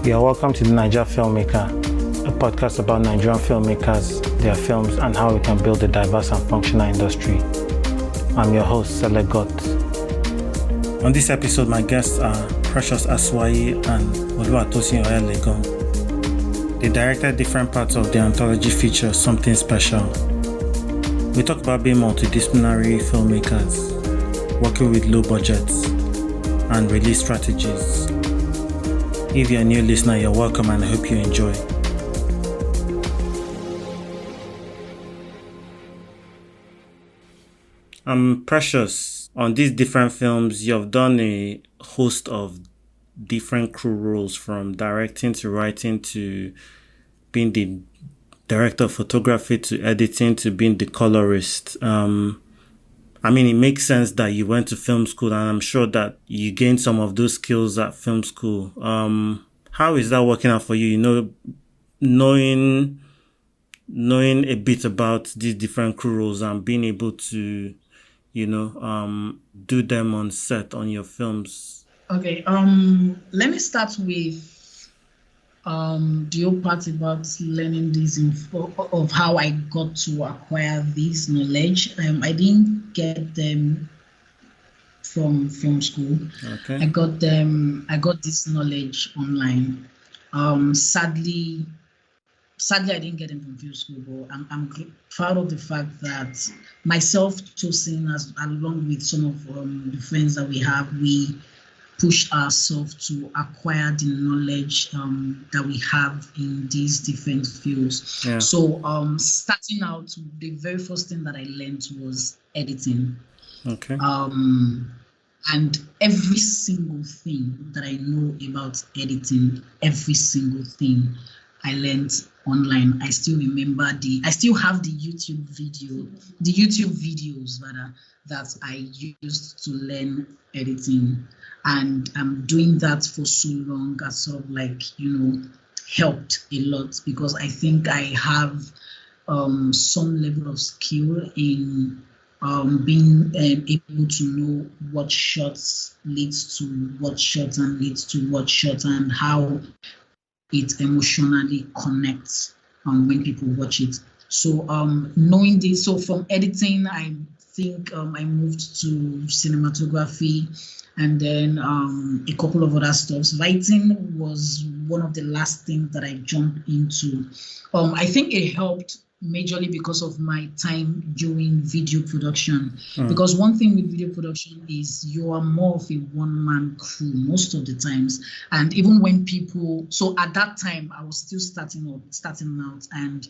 You are welcome to the Naija Filmmaker, a podcast about Nigerian filmmakers, their films, and how we can build a diverse and functional industry. I'm your host, Selegot. On this episode, my guests are Precious Asuai and Oluwatosin Oyalegan. They directed different parts of the anthology feature, Something Special. We talk about being multi-disciplinary filmmakers, working with low budgets, and release strategies. If you're a new listener, you're welcome and I hope you enjoy. Precious, on these different films, you've done a host of different crew roles, from directing to writing to being the director of photography to editing to being the colorist. It makes sense that you went to film school, and I'm sure that you gained some of those skills at film school. How is that working out for you? Knowing a bit about these different crew roles and being able to, do them on set on your films. Okay. Let me start with the whole part about learning this info of how I got to acquire this knowledge. I didn't get them from film school. Okay. I got this knowledge online. Sadly, I didn't get them from film school, but I'm proud of the fact that myself, Tosin, along with some of the friends that we have, we push ourselves to acquire the knowledge that we have in these different fields. Yeah. So starting out, the very first thing that I learned was editing. Okay. And every single thing that I know about editing, every single thing I learned online. I still remember I still have the YouTube videos rather, that I used to learn editing. And I'm doing that for so long as sort of helped a lot, because I think I have some level of skill in being able to know what shots leads to what shot and leads to what shot, and how it emotionally connects when people watch it. So knowing this, so from editing, I think I moved to cinematography, and then a couple of other stuff. Writing was one of the last things that I jumped into. I think it helped majorly because of my time during video production. Because one thing with video production is you are more of a one-man crew most of the times. And even when so at that time, I was still starting out, and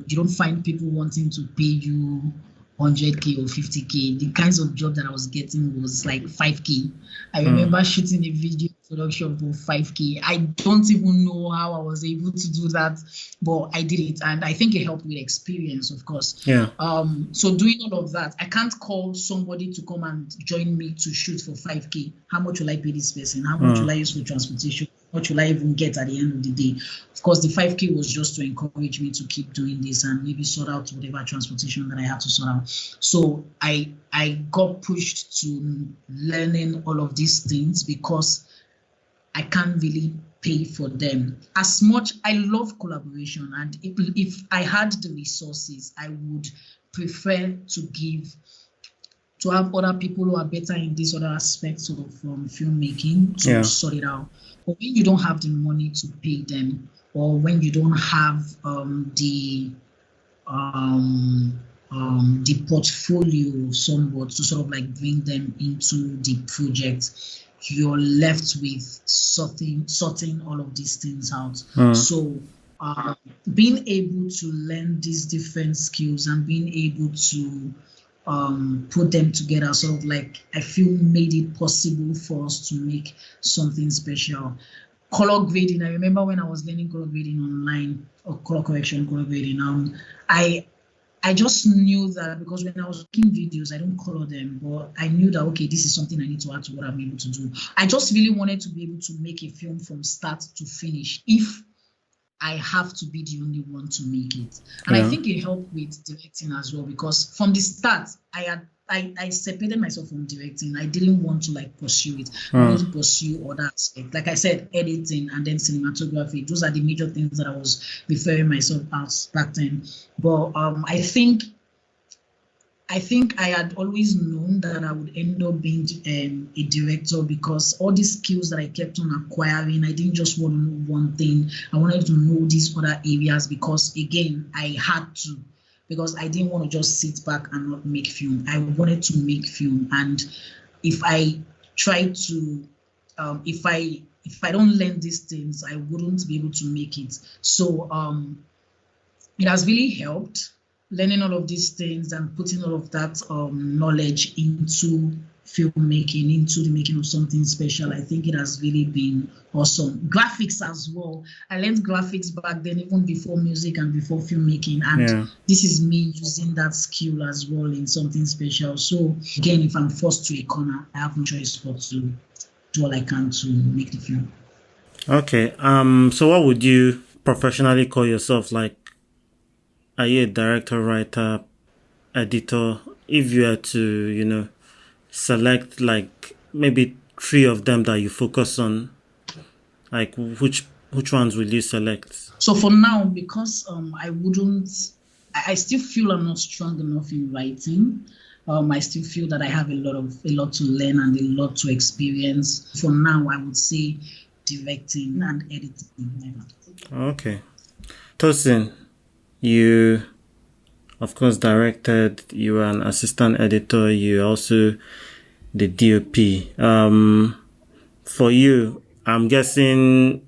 you don't find people wanting to pay you 100K or 50K. The kinds of job that I was getting was like 5K. I remember shooting a video production for 5K. I don't even know how I was able to do that, but I did it, and I think it helped with experience, of course. Yeah. So doing all of that, I can't call somebody to come and join me to shoot for 5K. How much will I pay this person? How much will I use for transportation? What will I even get at the end of the day? Of course, the 5K was just to encourage me to keep doing this and maybe sort out whatever transportation that I had to sort out. So I got pushed to learning all of these things because I can't really pay for them. As much, I love collaboration, and if I had the resources, I would prefer to have other people who are better in these other aspects of filmmaking to sort it out. But when you don't have the money to pay them, or when you don't have the portfolio somewhat to sort of like bring them into the project, you're left with sorting all of these things out. So being able to learn these different skills and being able to put them together, sort of like, I feel made it possible for us to make something special. Color grading, I remember when I was learning color grading online, or color correction, color grading, I just knew that, because when I was making videos, I don't color them, but I knew that, okay, this is something I need to add to what I'm able to do. I just really wanted to be able to make a film from start to finish, if I have to be the only one to make it. And I think it helped with directing as well, because from the start, I I separated myself from directing. I didn't want to like pursue it. I wanted to pursue other aspects. Like I said, editing and then cinematography. Those are the major things that I was referring myself as back then. But I think I had always known that I would end up being a director, because all these skills that I kept on acquiring, I didn't just want to know one thing. I wanted to know these other areas, because again, I had to, because I didn't want to just sit back and not make film. I wanted to make film. And if I try to, if I don't learn these things, I wouldn't be able to make it. So it has really helped, learning all of these things and putting all of that knowledge into filmmaking, into the making of something special. I think it has really been awesome. Graphics as well. I learned graphics back then, even before music and before filmmaking. And this is me using that skill as well in something special. So again, if I'm forced to a corner, I have no choice but to do all I can to make the film. Okay. So what would you professionally call yourself? Like, are you a director, writer, editor? If you were to, select like maybe 3 of them that you focus on, like which ones will you select? So for now, because I still feel I'm not strong enough in writing. I still feel that I have a lot to learn and a lot to experience. For now, I would say directing and editing. Okay. Tosin, you, of course, directed. You were an assistant editor. You also the DOP. For you, I'm guessing,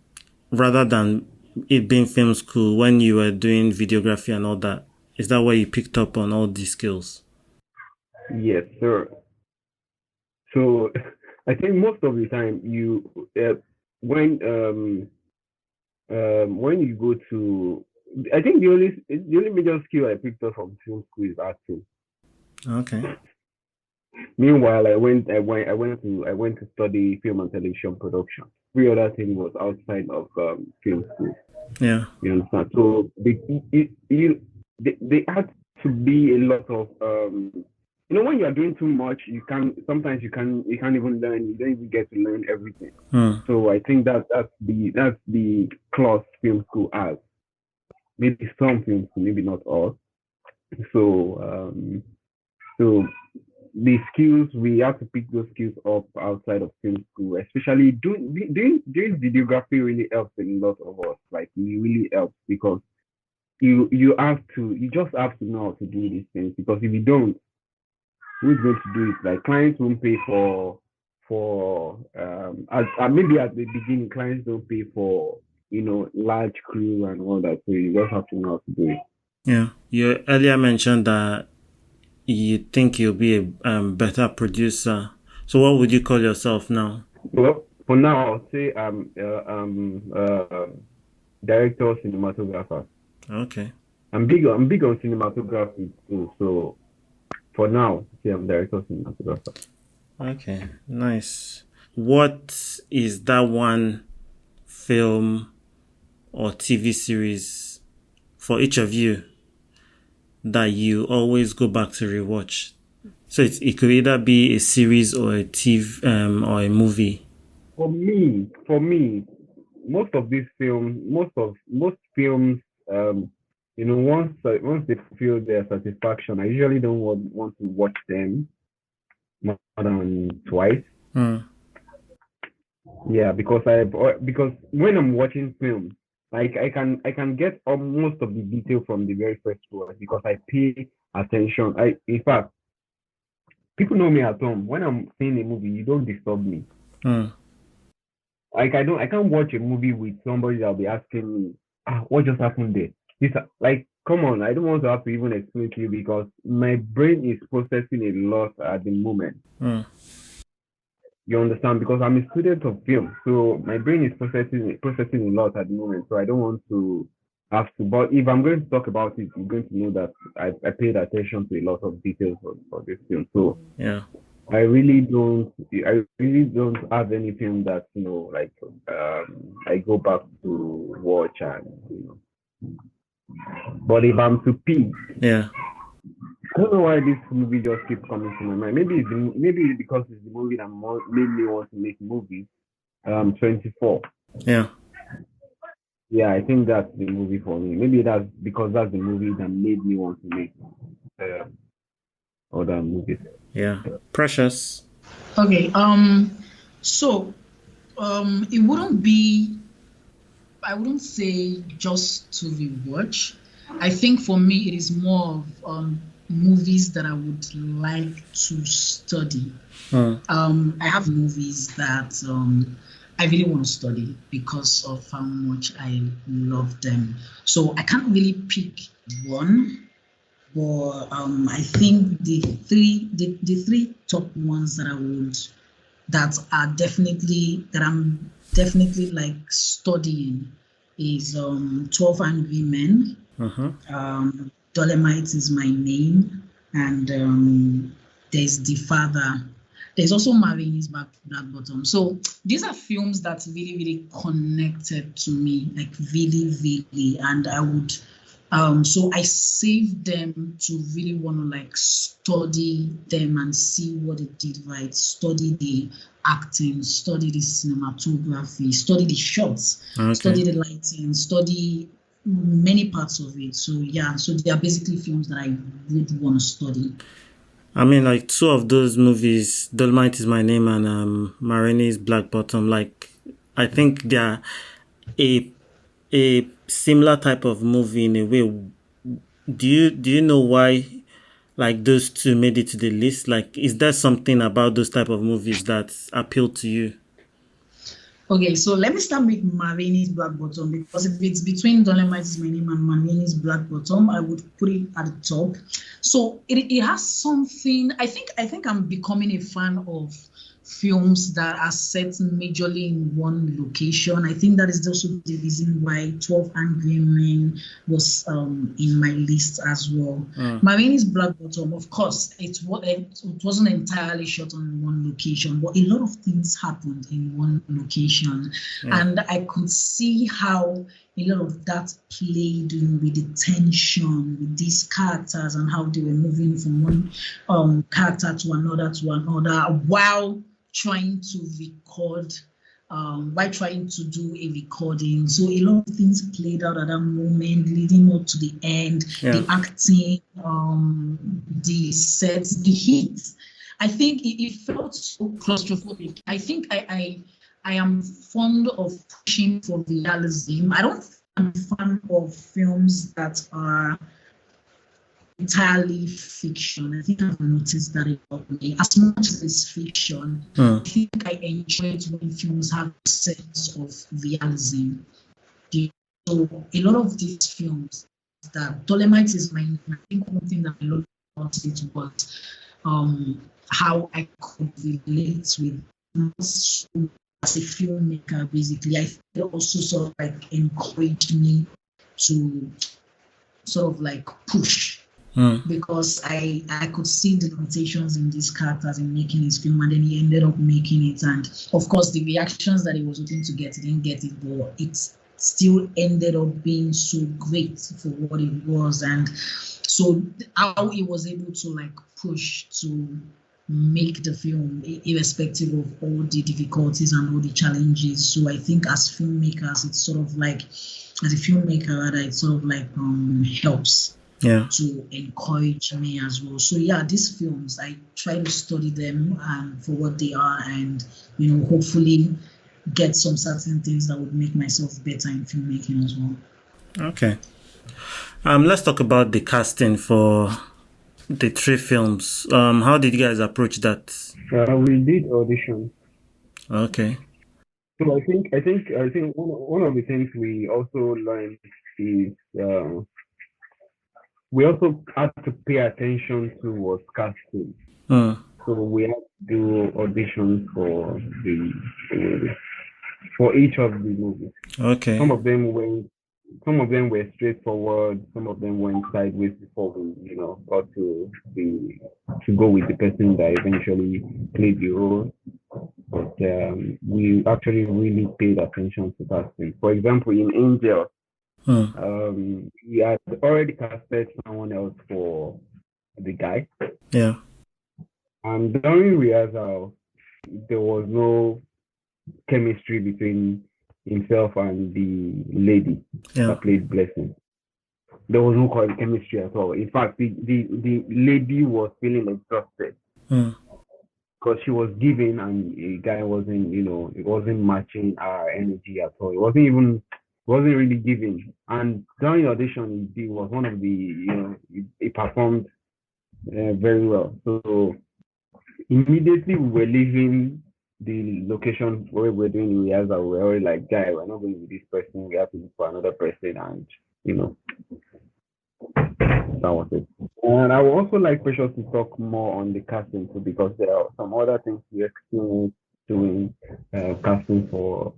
rather than it being film school, when you were doing videography and all that, is that where you picked up on all these skills? Yes, sir. So I think most of the time when you go to, I think the only major skill I picked up from film school is acting. Okay. Meanwhile, I went to study film and television production. 3 other things was outside of film school. Yeah. You understand? So they had to be a lot of when you are doing too much, sometimes you can't even learn. You don't even get to learn everything. So I think that's the clause film school has. Maybe some film school, maybe not all. So the skills, we have to pick those skills up outside of film school, especially doing videography really helps a lot of us. Like, it really helps, because you just have to know how to do these things, because if you don't, who's going to do it? Like, clients won't pay for maybe at the beginning, clients don't pay for large crew and all that, so you just have to know how to do it. Yeah, you earlier mentioned that you think you'll be a better producer. So what would you call yourself now? Well, for now, I'll say I'm director, cinematographer. Okay. I'm big on cinematography too. So for now, say I'm director, cinematographer. Okay, nice. What is that one film or TV series for each of you that you always go back to rewatch? So it could either be a series or a TV or a movie. For me, most films, once they feel their satisfaction, I usually don't want to watch them more than twice. Yeah, because when I'm watching films, like, I can get most of the detail from the very first one, because I pay attention. In fact, people know me at home. When I'm seeing a movie, you don't disturb me. Like, I can't watch a movie with somebody that'll be asking me, what just happened there? Like, come on, I don't want to have to even explain to you, because my brain is processing a lot at the moment. You understand? Because I'm a student of film, so my brain is processing a lot at the moment. So I don't want to have to. But if I'm going to talk about it, you're going to know that I paid attention to a lot of details for this film. So yeah, I really don't have any film that I go back to watch and. But if I'm to pick, I don't know why this movie just keeps coming to my mind. Maybe it's because it's the movie that made me want to make movies. 24. Yeah. Yeah, I think that's the movie for me. Maybe that's because that's the movie that made me want to make uh, other movies. Yeah. Precious. Okay. So it wouldn't be, I wouldn't say just to rewatch. I think for me it is more of movies that I would like to study. I have movies that I really want to study because of how much I love them. So I can't really pick one, but I think the three top ones that I'm definitely like studying is 12 Angry Men. Dolomite is My Name, and there's The Father. There's also Marini's Black Bottom. So these are films that really, really connected to me, like really, really. And I would, so I saved them to really want to like study them and see what it did right, study the acting, study the cinematography, study the shots, study the lighting, study many parts of it. So yeah, so they are basically films that I would want to study. I mean, like two of those movies, Dolomite is My Name and Marini's Black Bottom, like I think they are a similar type of movie in a way. Do you know why like those two made it to the list? Like, is there something about those type of movies that appeal to you? Okay, so let me start with Marini's Black Bottom, because if it's between Dolomite is My Name and Marini's Black Bottom, I would put it at the top. So it has something. I think I'm becoming a fan of films that are set majorly in one location. I think that is also the reason why 12 Angry Men was in my list as well. Marini's Black Bottom, of course, it wasn't entirely shot on one location, but a lot of things happened in one location. And I could see how a lot of that played with the tension with these characters and how they were moving from one character to another while trying to record, while trying to do a recording. So a lot of things played out at that moment, leading up to the end, the acting, the sets, the hits. I think it felt so claustrophobic. I think I am fond of pushing for realism. I'm a fan of films that are entirely fiction. I think I've noticed that about me. As much as it's fiction, I think I enjoy it when films have a sense of realism. So a lot of these films, that Dolomite is My Name, I think one thing that I love about it was how I could relate with as a filmmaker, basically. I think it also sort of like encouraged me to sort of like push, because I could see the limitations in these characters in making his film, and then he ended up making it. And of course, the reactions that he was hoping to get, he didn't get it, but it still ended up being so great for what it was. And so how he was able to like push to make the film, irrespective of all the difficulties and all the challenges. So I think as filmmakers, it's sort of like, as a filmmaker rather, it sort of like helps to encourage me as well. So yeah, these films, I try to study them for what they are, and hopefully get some certain things that would make myself better in filmmaking as well. Okay. Let's talk about the casting for the 3 films. How did you guys approach that? We did auditions. Okay. So I think one of the things we also learned is we also had to pay attention to was casting. So we had to do auditions for each of the movies. Okay. Some of them were straightforward. Some of them went sideways before we got to go with the person that eventually played the role. But we actually really paid attention to casting. For example, in Angel, we had already casted someone else for the guy. Yeah. And during rehearsal, there was no chemistry between himself and the lady Yeah. that played Blessing. There was no chemistry at all. In fact, the lady was feeling exhausted Mm. because she was giving and the guy wasn't, it wasn't matching our energy at all. It wasn't really giving. And during the audition, he was one of the, he performed very well. So immediately we were leaving the location where we were doing the rehearsal. We were already like, guy, we're not going with this person. We have to look for another person. And, that was it. And I would also like Precious to talk more on the casting too, because there are some other things we experienced doing casting for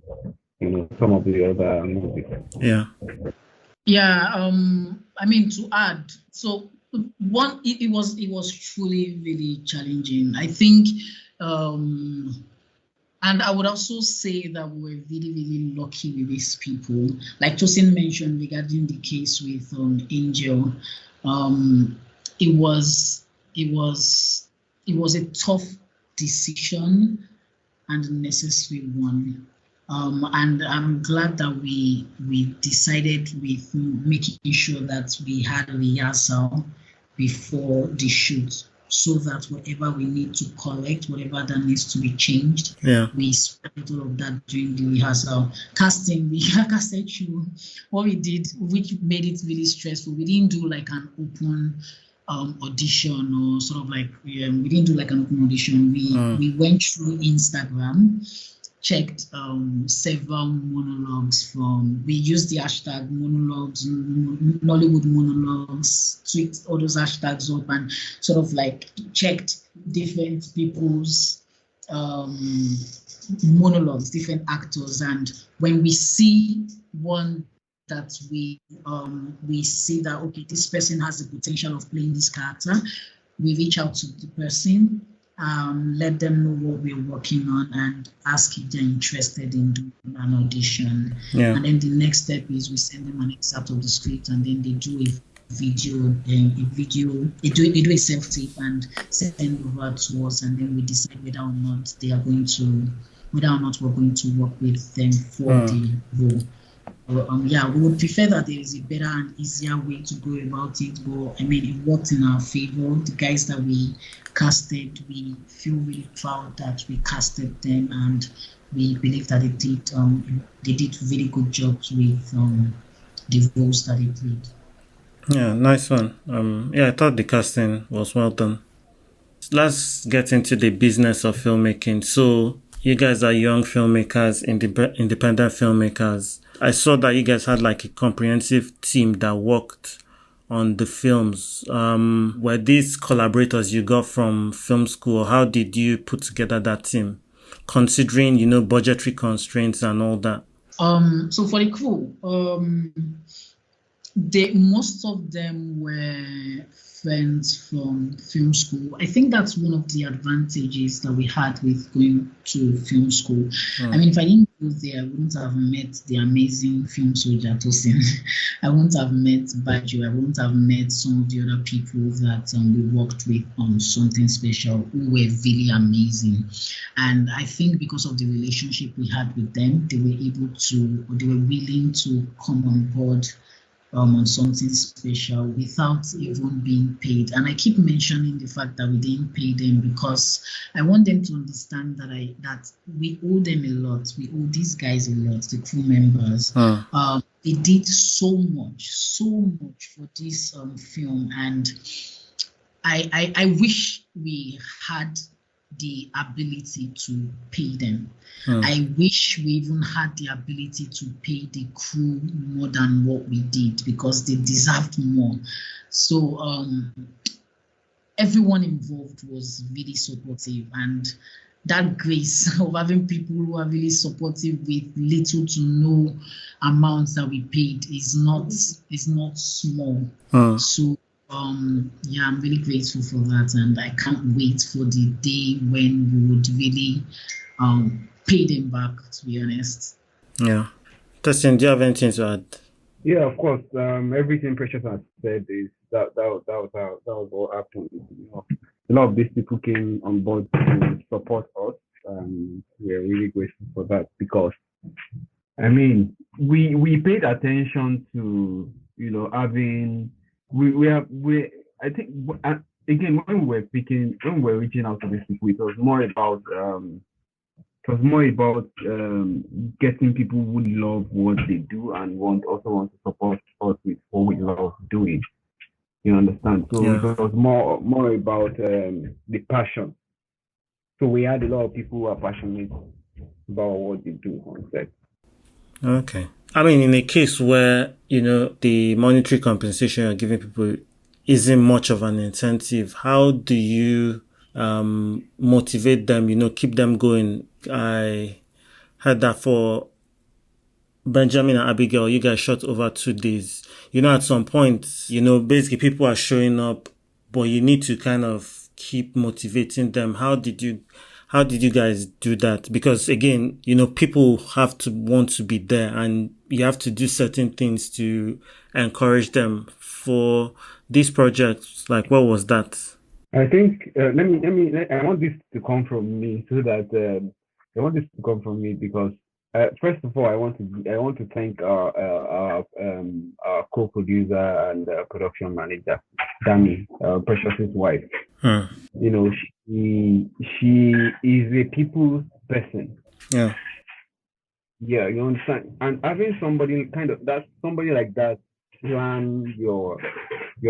some of the other movies. Yeah. Yeah. To add, so one, it was truly really challenging. I think, and I would also say that we were really, really lucky with these people. Like Tosin mentioned regarding the case with Angel, it was a tough decision and a necessary one. And I'm glad that we decided with making sure that we had a rehearsal before the shoot, so that whatever we need to correct, whatever that needs to be changed, we spread all of that during the rehearsal. Casting, like I said, what we did, which made it really stressful, we didn't do like an open audition, or sort of like, we didn't do like an open audition. We went through Instagram, checked several monologues we used the hashtag monologues, Nollywood monologues, tweaked all those hashtags up and sort of like checked different people's monologues, different actors. And when we see one that we see that, okay, this person has the potential of playing this character, we reach out to the person, let them know what we're working on, and ask if they're interested in doing an audition. And then the next step is we send them an excerpt of the script, and then they do a video, they do a self-tape and send over to us, and then we decide whether or not we're going to work with them for the role. We would prefer that there is a better and easier way to go about it, but it worked in our favor. The guys that we casted, we feel really proud that we casted them, and we believe that they did really good jobs with the roles that they played. Yeah, nice one. I thought the casting was well done. Let's get into the business of filmmaking. So you guys are young filmmakers, independent filmmakers. I saw that you guys had like a comprehensive team that worked on the films. Were these collaborators you got from film school? How did you put together that team, considering, budgetary constraints and all that? So for the crew, most of them were friends from film school. I think that's one of the advantages that we had with going to film school. If I didn't go there, I wouldn't have met the amazing film soldier Tosin. I wouldn't have met Baju. I wouldn't have met some of the other people that we worked with on Something Special, who were really amazing. And I think because of the relationship we had with them, they were willing to come on board on Something Special without even being paid. And I keep mentioning the fact that we didn't pay them because I want them to understand that we owe them a lot. We owe these guys a lot, the crew members. They did so much for this film, and I wish we had the ability to pay them. I wish we even had the ability to pay the crew more than what we did, because they deserved more. So everyone involved was really supportive, and that grace of having people who are really supportive with little to no amounts that we paid is not small. So I'm really grateful for that, and I can't wait for the day when we would really pay them back, to be honest. Tosin, do you have anything to add? Yeah, of course. Everything Precious has said is that was what happened. A lot of these people came on board to support us, and we're really grateful for that because I mean we paid attention to having we have we I think again when we were reaching out to these people, it was more about getting people who love what they do and also want to support us with what we love doing. You understand? So Yeah. it was more about the passion. So we had a lot of people who are passionate about what they do on set. Okay. I mean, in a case where, the monetary compensation you're giving people isn't much of an incentive, how do you motivate them, keep them going? I heard that for Benjamin and Abigail, you guys shot over 2 days. At some point, basically people are showing up, but you need to kind of keep motivating them. How did you guys do that? Because again, people have to want to be there and you have to do certain things to encourage them for these projects. Like, what was that? I think I want this to come from me so that I want this to come from me because first of all I want to thank our co-producer and production manager, Dami, Precious's wife. She is a people's person. Yeah. Yeah, you understand. And having somebody like that plan your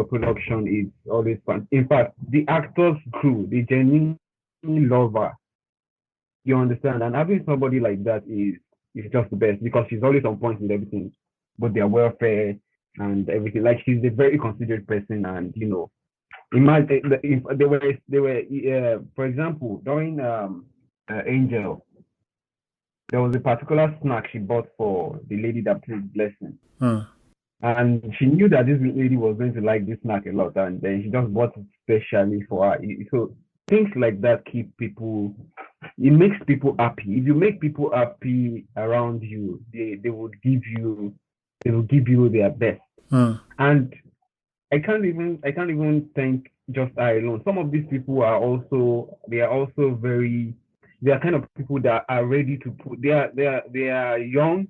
production is always fun. In fact, the actors crew, they genuinely love her. You understand? And having somebody like that is just the best because she's always on point with everything, but their welfare and everything. Like she's a very considerate person, and imagine if they were for example during Angel, there was a particular snack she bought for the lady that played Blessing. And she knew that this lady was going to like this snack a lot, and then she just bought it specially for her. So things like that it makes people happy. If you make people happy around you, they will give you their best. And I can't even thank just I alone. Some of these people are also kind of people that are ready to put they are young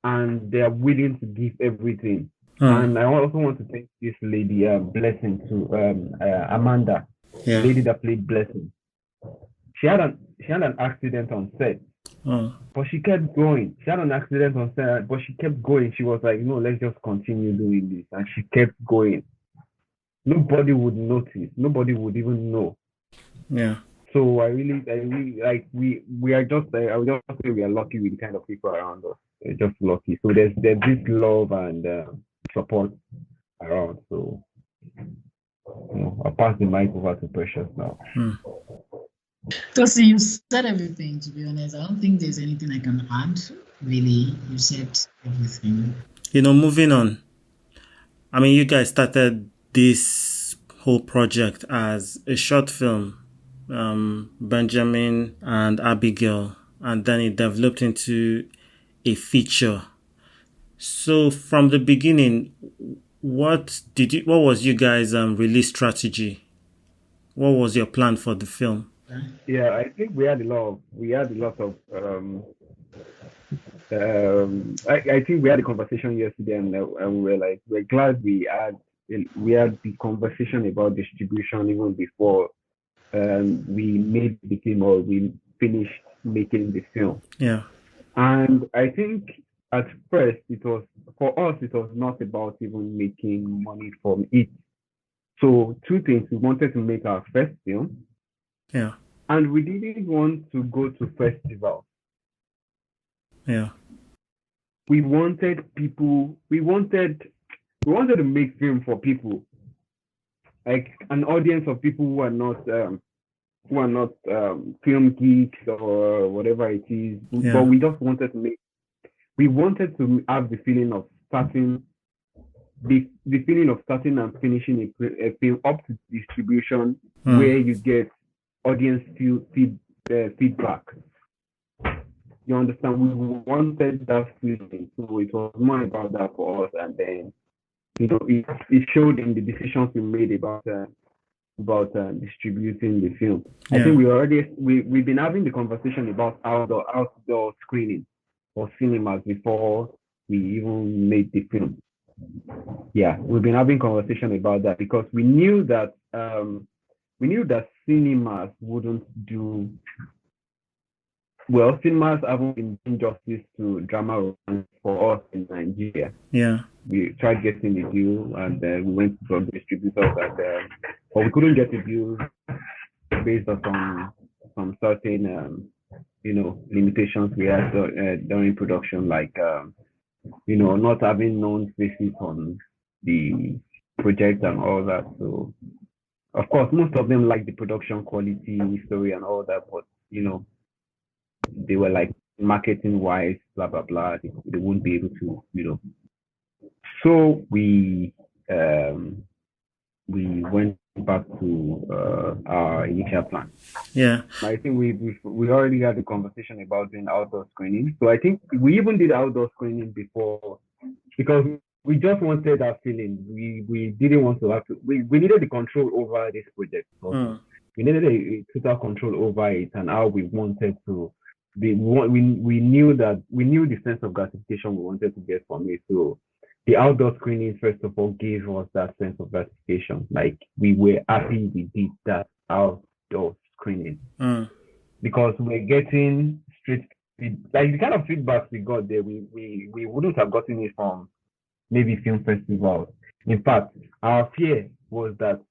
and they are willing to give everything. And I also want to thank this lady, Blessing, to Amanda, the lady that played Blessing. She had an accident on set, but she kept going. She had an accident on set, but she kept going. She was like, "No, let's just continue doing this," and she kept going. Nobody would notice. Nobody would even know. Yeah. So I really like we are just I would just say we are lucky with the kind of people around us. We're just lucky. So there's this love and support around. So I'll pass the mic over to Precious now. Tosin, you said everything, to be honest. I don't think there's anything I can add. Really, you said everything. Moving on. I mean, you guys started this whole project as a short film, Benjamin and Abigail, and then it developed into a feature. So from the beginning, what was you guys' release strategy? What was your plan for the film? Yeah, I think we had a lot of I think we had a conversation yesterday, and we're glad we had the conversation about distribution even before we made the film or we finished making the film. Yeah. And I think at first it was not about even making money from it. So two things: we wanted to make our first film. Yeah. And we didn't want to go to festivals. Yeah. We wanted to make film for people, like an audience of people who are not film geeks or whatever it is. Yeah. But we just wanted to have the feeling of starting and finishing a film up to distribution where you get audience feedback. You understand? We wanted that feeling, so it was more about that for us. And then it showed in the decisions we made about distributing the film. I think we've been having the conversation about outdoor screening or cinemas before we even made the film. Yeah, we've been having conversation about that because we knew that cinemas wouldn't do well. Cinemas haven't been doing justice to drama for us in Nigeria. Yeah. We tried getting the deal, and we went to some distributors, but we couldn't get the deal based on some certain, limitations we had during production, like, not having known faces on the project and all that. So, of course, most of them like the production quality, story, and all that, but they were like marketing wise, blah blah blah. They won't be able to, So we went back to our initial plan. Yeah. I think we already had a conversation about doing outdoor screening. So I think we even did outdoor screening before because we just wanted that feeling. We didn't want to have to. We needed the control over this project. We needed a total control over it and how we wanted to. We knew the sense of gratification we wanted to get from it. So the outdoor screening, first of all, gave us that sense of gratification. Like we were happy we did that outdoor screening because we're getting straight like the kind of feedback we got there. We wouldn't have gotten it from maybe film festivals. In fact, our fear was that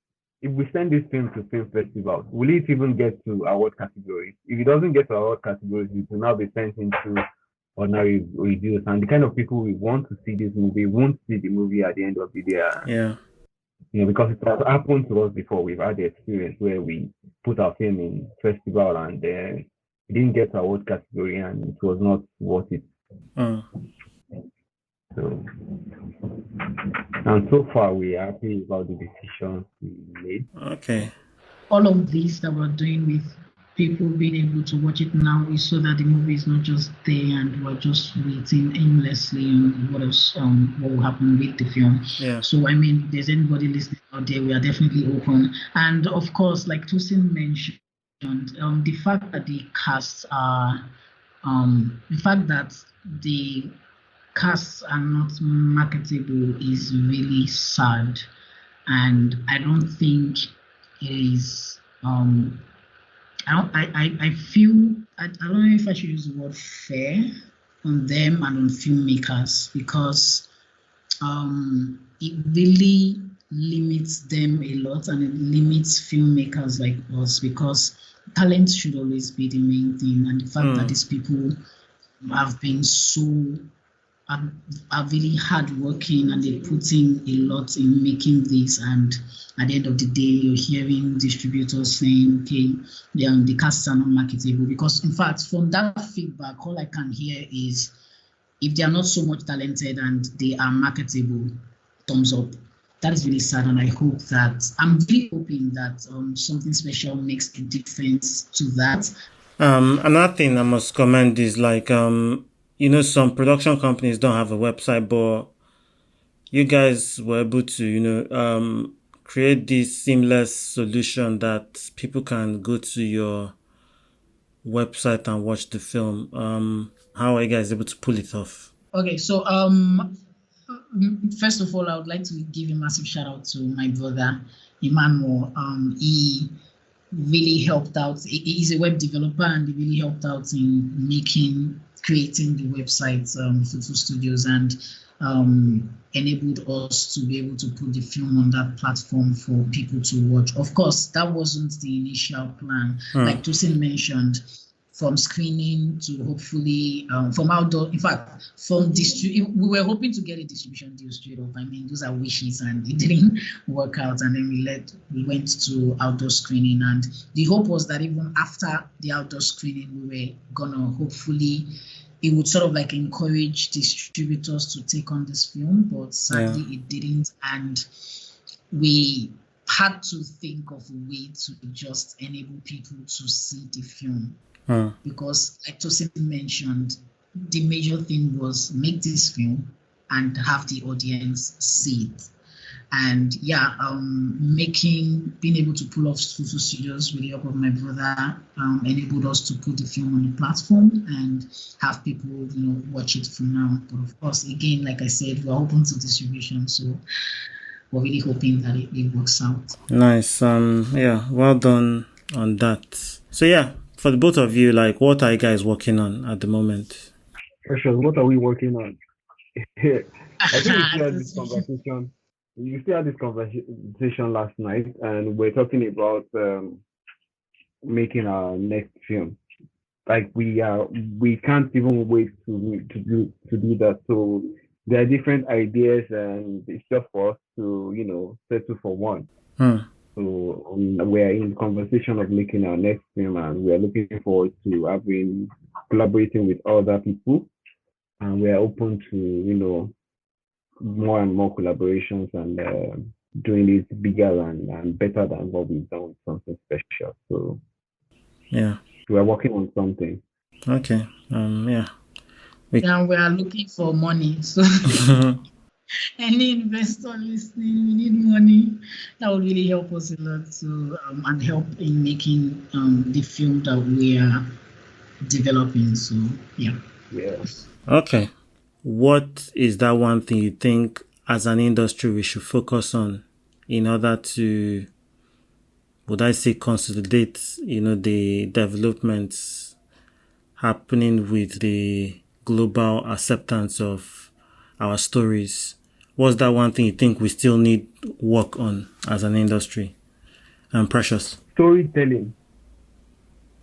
if we send this film to film festivals, will it even get to award categories? If it doesn't get to award categories, it will now be sent into ordinary reviews. And the kind of people we want to see this movie won't see the movie at the end of the day. Yeah. Because it has happened to us before. We've had the experience where we put our film in festival and it didn't get to award category and it was not worth it. So, and so far we're happy about the decisions we made. Okay. All of this that we're doing with people being able to watch it now is so that the movie is not just there and we're just waiting aimlessly on what will happen with the film. Yeah. So if there's anybody listening out there, we are definitely open. And of course, like Tosin mentioned, the fact that the casts are not marketable is really sad, and I don't think it is. I feel I don't know if I should use the word fair on them and on filmmakers because it really limits them a lot and it limits filmmakers like us because talent should always be the main thing, and the fact that these people have been are really hardworking and they put in a lot in making this, and at the end of the day you're hearing distributors saying okay, the casts are not marketable because in fact from that feedback all I can hear is if they are not so much talented and they are marketable, thumbs up. That is really sad, and I'm really hoping that something special makes a difference to that. Another thing I must comment is like some production companies don't have a website, but you guys were able to, create this seamless solution that people can go to your website and watch the film. How are you guys able to pull it off? Okay, so first of all, I would like to give a massive shout out to my brother Emmanuel. He really helped out. He's a web developer and he really helped out in creating the website Fufu Studios and enabled us to be able to put the film on that platform for people to watch. Of course, that wasn't the initial plan. Like Tosin mentioned, from screening to hopefully from outdoor. In fact, we were hoping to get a distribution deal straight up. Those are wishes, and it didn't work out. And then we went to outdoor screening, and the hope was that even after the outdoor screening, we were gonna hopefully it would sort of like encourage distributors to take on this film, but sadly it didn't, and we had to think of a way to just enable people to see the film. Because like Tosin mentioned, the major thing was make this film and have the audience see it. And being able to pull off Fufu Studios with the help of my brother enabled us to put the film on the platform and have people, watch it from now. But of course, again, like I said, we're open to distribution, so we're really hoping that it works out. Nice. Well done on that. So for the both of you, like, what are you guys working on at the moment? Precious, what are we working on? I think we still had this conversation. You still had this conversation last night, and we're talking about making our next film. Like we can't even wait to do that. So there are different ideas, and it's just for us to settle for one. So we're in conversation of making our next film, and we are looking forward to collaborating with other people, and we are open to more and more collaborations and doing it bigger and better than what we've done, something special. So we are working on something. Okay. We are looking for money. So any investor listening, we need money. That would really help us a lot to and help in making the film that we are developing. So Okay. What is that one thing you think as an industry we should focus on in order to, would I say, consolidate, the developments happening with the global acceptance of our stories? What's that one thing you think we still need work on as an industry? Precious. Storytelling.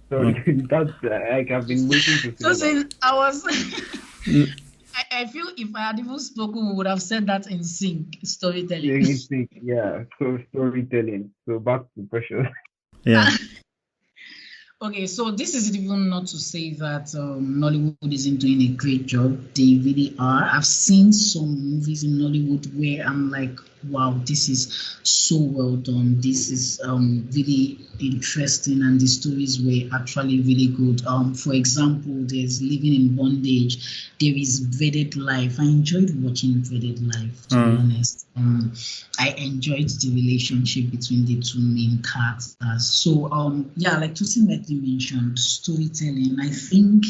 That's I've been waiting to say that. I feel if I had even spoken, we would have said that in sync. Storytelling. In sync, yeah. So storytelling. So back to Precious. Yeah. Okay, so this is even not to say that Nollywood isn't doing a great job. They really are. I've seen some movies in Nollywood where I'm like, wow, this is so well done. This is really interesting, and the stories were actually really good. For example, there's Living in Bondage. There is Wedded Life. I enjoyed watching Wedded Life, to be honest. I enjoyed the relationship between the two main characters. So, like Tosin mentioned, storytelling. I think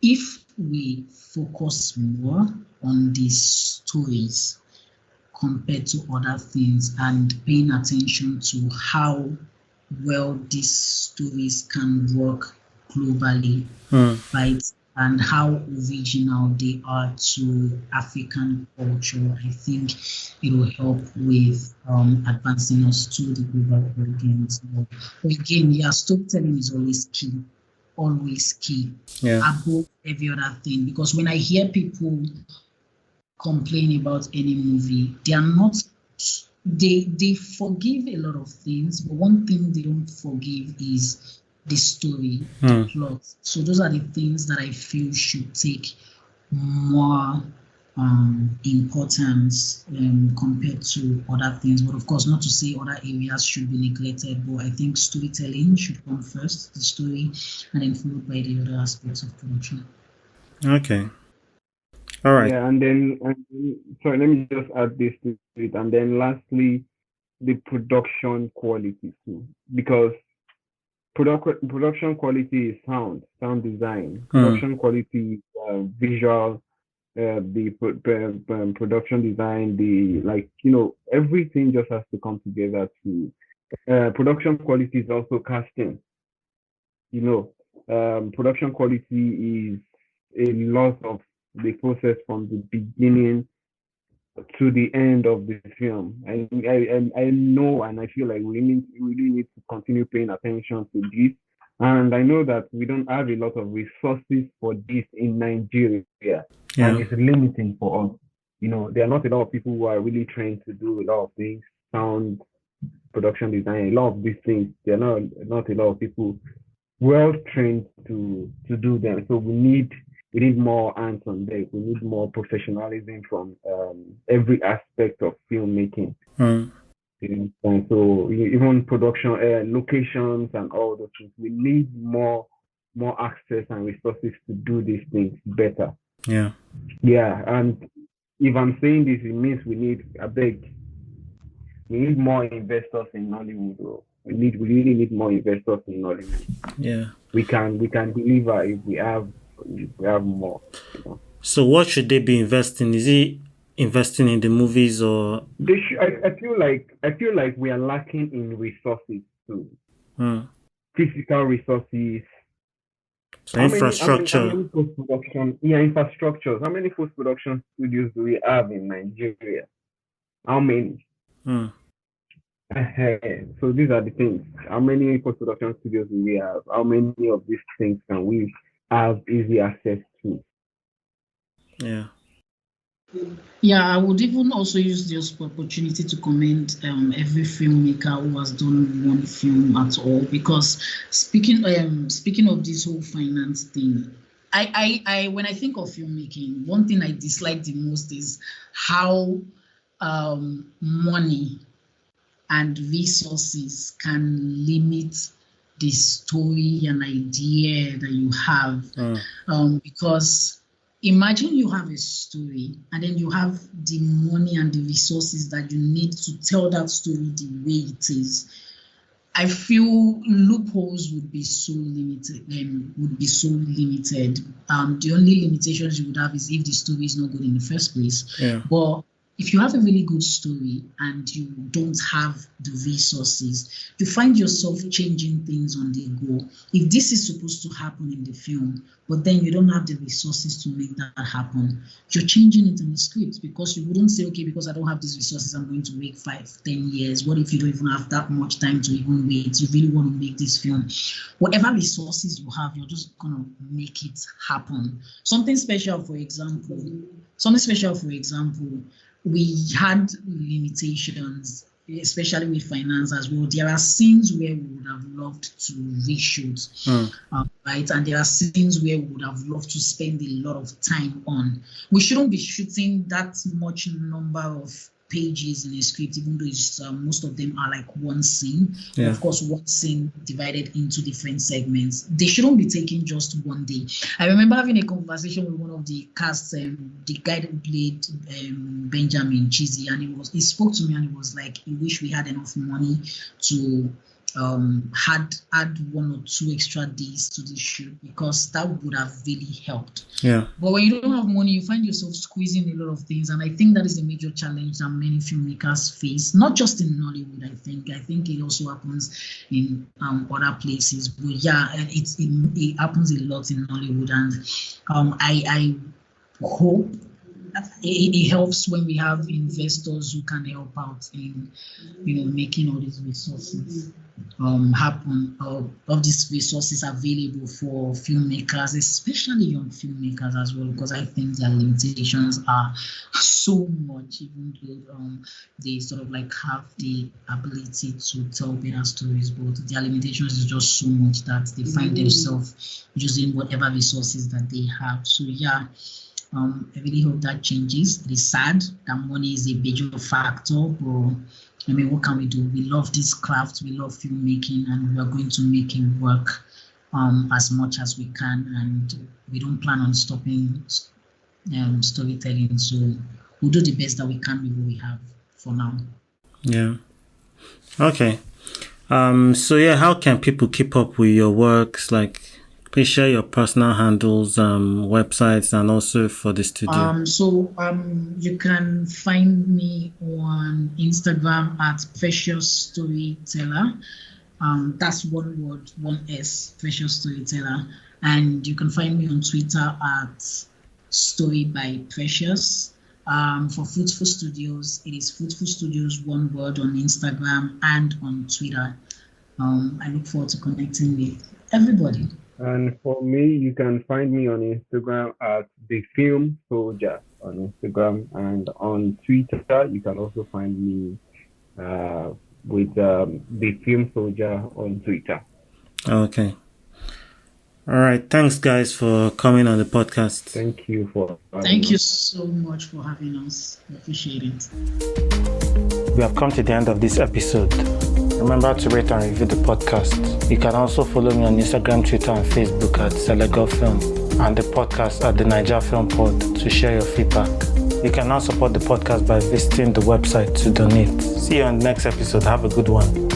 if we focus more on these stories compared to other things and paying attention to how well these stories can work globally, right? And how original they are to African culture, I think it will help with advancing us to the global audience. But again, storytelling is always key, above every other thing. Because when I hear people complain about any movie, they forgive a lot of things, but one thing they don't forgive is the story, the plot. So those are the things that I feel should take more importance compared to other things. But of course, not to say other areas should be neglected, but I think storytelling should come first, the story, and then followed by the other aspects of production. Okay. All right. Yeah, and then sorry, let me just add this to it. And then lastly, the production quality too, because production quality is sound design. Production quality, visual, the production design, everything just has to come together to. Production quality is also casting. Production quality is a lot of the process from the beginning to the end of the film. I know, and I feel like we really need to continue paying attention to this. And I know that we don't have a lot of resources for this in Nigeria, and it's limiting for us. There are not a lot of people who are really trained to do a lot of things, sound, production design, a lot of these things. There are not a lot of people well trained to do them. So we need more hands on deck. We need more professionalism from every aspect of filmmaking. And so even production, locations, and all those things. We need more access and resources to do these things better. Yeah, and if I'm saying this, it means we need, I beg, we need more investors in Nollywood. Bro. We really need more investors in Nollywood. Yeah. We can deliver if we have more. You know? So what should they be investing? Is he investing in the movies or? I feel like we are lacking in resources too. Physical resources. So infrastructure. How many post-production? Yeah, infrastructures. How many post-production studios do we have in Nigeria? How many? So these are the things. How many post-production studios do we have? How many of these things can we have easy access to? Yeah. Yeah, I would even also use this opportunity to commend every filmmaker who has done one film at all. Because speaking of this whole finance thing, I when I think of filmmaking, one thing I dislike the most is how money and resources can limit the story and idea that you have. Because imagine you have a story and then you have the money and the resources that you need to tell that story the way it is. I feel loopholes would be so limited. The only limitations you would have is if the story is not good in the first place. Yeah. But if you have a really good story and you don't have the resources, you find yourself changing things on the go. If this is supposed to happen in the film, but then you don't have the resources to make that happen, you're changing it in the script, because you wouldn't say, okay, because I don't have these resources, I'm going to wait 5-10 years. What if you don't even have that much time to even wait? You really want to make this film. Whatever resources you have, you're just going to make it happen. Something special, for example, we had limitations, especially with finance as well. There are scenes where we would have loved to reshoot, right? And there are scenes where we would have loved to spend a lot of time on. We shouldn't be shooting that much number of pages in a script, even though most of them are like one scene. Yeah. Of course, one scene divided into different segments. They shouldn't be taking just one day. I remember having a conversation with one of the cast, the guy that played Benjamin Cheesy, and he spoke to me and he was like, he wish we had enough money to add 1 or 2 extra days to the shoot, because that would have really helped. Yeah. But when you don't have money, you find yourself squeezing a lot of things, and I think that is a major challenge that many filmmakers face, not just in Nollywood. I think it also happens in other places. But yeah, it happens a lot in Nollywood, and I hope it helps when we have investors who can help out in, making all these resources happen, of these resources available for filmmakers, especially young filmmakers as well, because I think their limitations are so much, even though they sort of like have the ability to tell better stories, but their limitations is just so much that they find themselves using whatever resources that they have. So yeah, I really hope that changes. It is sad that money is a major factor, but I mean, what can we do? We love this craft, we love filmmaking, and we are going to make it work as much as we can, and we don't plan on stopping storytelling. So we'll do the best that we can with what we have for now. Yeah. Okay. So yeah, how can people keep up with your works? Like, please share your personal handles, websites, and also for the studio. You can find me on Instagram at Precious Storyteller. That's one word, 1S, Precious Storyteller. And you can find me on Twitter at Story by Precious. For Fruitful Studios, it is Fruitful Studios, one word, on Instagram and on Twitter. I look forward to connecting with everybody. And for me, you can find me on Instagram at The Film Soldier on Instagram, and on Twitter, you can also find me with The Film Soldier on Twitter. Okay. All right. Thanks, guys, for coming on the podcast. Thank you for having Thank us. you so much for having us. I appreciate it. We have come to the end of this episode. Remember to rate and review the podcast. You can also follow me on Instagram, Twitter, and Facebook at Selego Film, and the podcast at the Naija Film Pod to share your feedback. You can now support the podcast by visiting the website to donate. See you on the next episode. Have a good one.